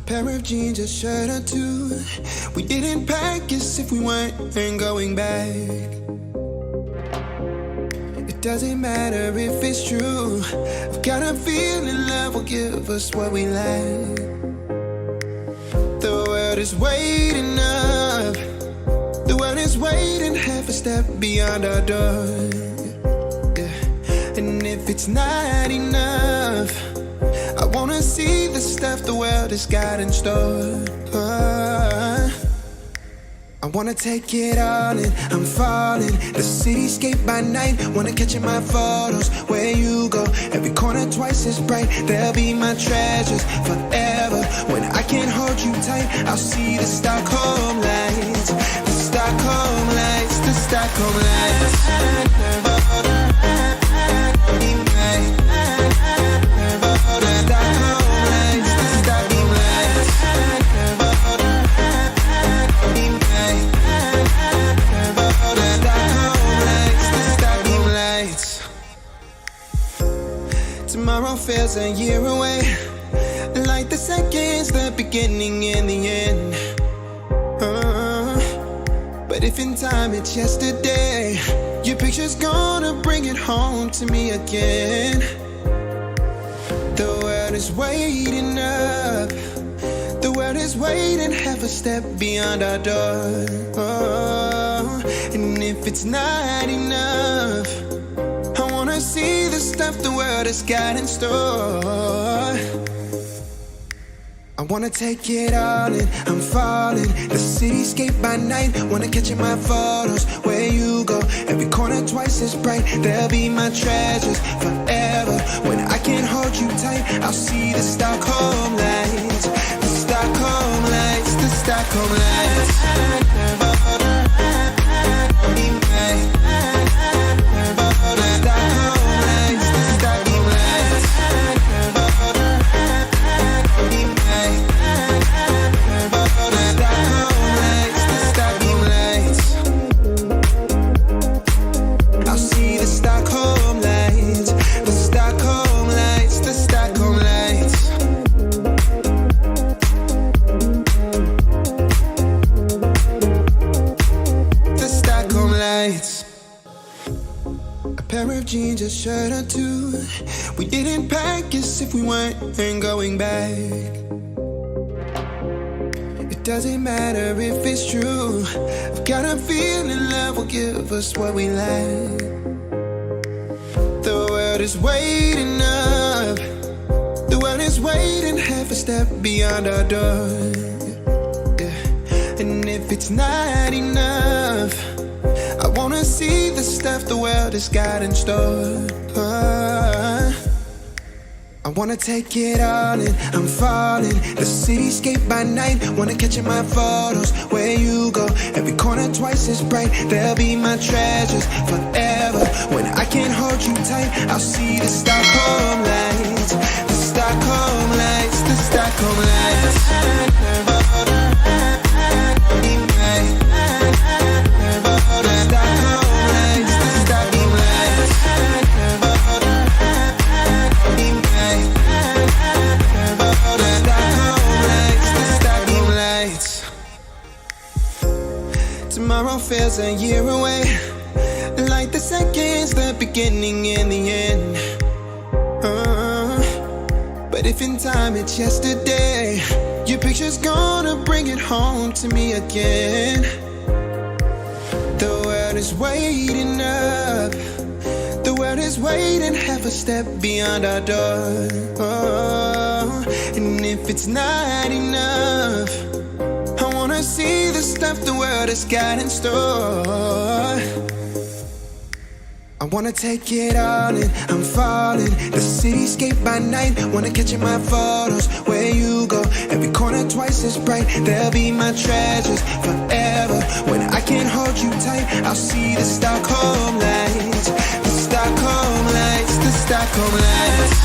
pair of jeans, a shirt or two. We didn't pack as if we weren't going back. It doesn't matter if it's true. I've got a feeling love will give us what we lack. The world is waiting up. The world is waiting half a step beyond our door. Yeah. And if it's not enough, I wanna see the stuff the world has got in store. I wanna take it all in, I'm falling. The cityscape by night, wanna catch in my photos. Where you go, every corner twice as bright. They'll be my treasures forever. When I can't hold you tight, I'll see the Stockholm lights. The Stockholm lights, the Stockholm lights. Tomorrow feels a year away, like the seconds, the beginning and the end. But if in time it's yesterday, your picture's gonna bring it home to me again. The world is waiting up. The world is waiting half a step beyond our door. And if it's not enough, I wanna see the stuff the world has got in store. I wanna take it all in, I'm falling. The cityscape by night, wanna catch in my photos. Where you go, every corner twice as bright. They'll be my treasures forever. When I can't hold you tight, I'll see the Stockholm lights. The Stockholm lights, the Stockholm lights. Jeans, a shirt or two. We didn't pack as if we weren't going back. It doesn't matter if it's true. I've got a feeling love will give us what we lack. The world is waiting up. The world is waiting half a step beyond our door. Yeah. And if it's not enough, I wanna see the stuff the world has got in store. I wanna take it all in, I'm falling. The cityscape by night, wanna catch in my photos. Where you go, every corner twice as bright. They'll be my treasures forever. When I can't hold you tight, I'll see the Stockholm lights. The Stockholm lights, the Stockholm lights. Tomorrow feels a year away, like the seconds, the beginning and the end. But if in time it's yesterday, your picture's gonna bring it home to me again. The world is waiting up. The world is waiting half a step beyond our door. And if it's not enough, I wanna see the stuff the world has got in store. I wanna take it all in, I'm falling. The cityscape by night, wanna catch in my photos. Where you go, every corner twice as bright. They'll be my treasures forever. When I can't hold you tight, I'll see the Stockholm lights. The Stockholm lights, the Stockholm lights.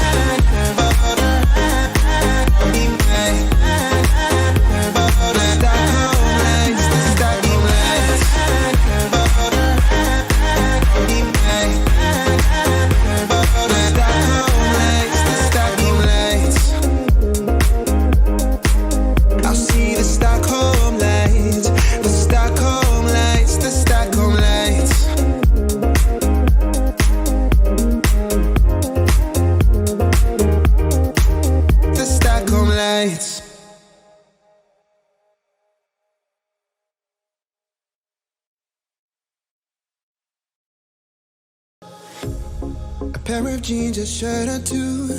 A pair of jeans, a shirt or two.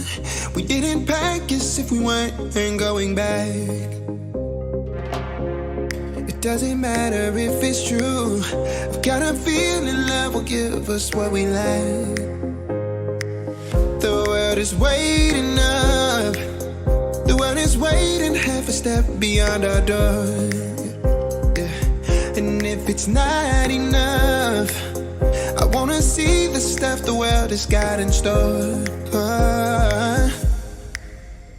We didn't pack as if we weren't going back. It doesn't matter if it's true. I've got a feeling love will give us what we lack. The world is waiting up. The world is waiting half a step beyond our door. Yeah. And if it's not enough, I wanna see the stuff the world has got in store.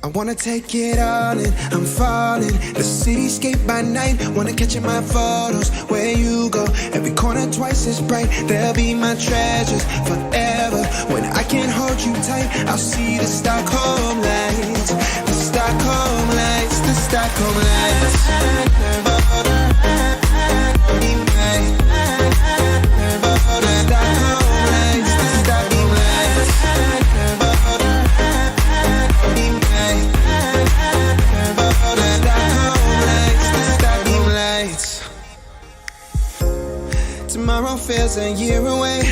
I wanna take it all in, I'm falling. The cityscape by night, wanna catch in my photos. Where you go, every corner twice as bright. They'll be my treasures forever. When I can't hold you tight, I'll see the Stockholm lights. The Stockholm lights, the Stockholm lights. Tomorrow feels a year away,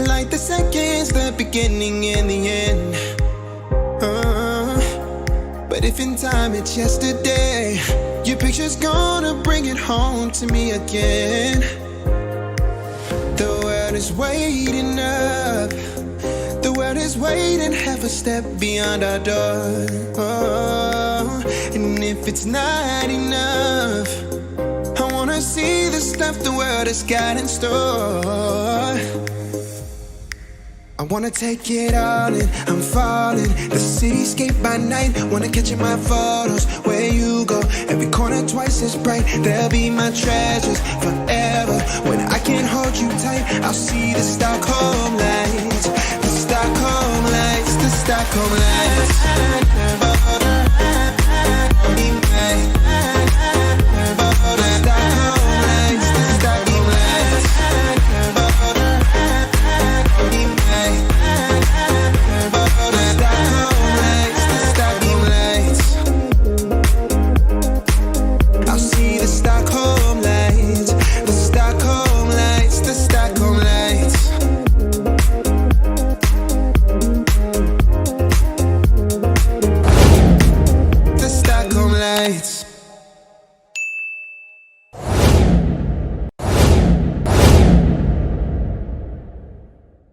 like the seconds, the beginning and the end. But if in time it's yesterday, your picture's gonna bring it home to me again. The world is waiting up. The world is waiting half a step beyond our door. And if it's not enough, I wanna see the stuff the world has got in store. I wanna take it all in, I'm falling. The cityscape by night, wanna catch in my photos. Where you go, every corner twice as bright. They'll be my treasures forever. When I can't hold you tight, I'll see the Stockholm lights. The Stockholm lights, the Stockholm lights.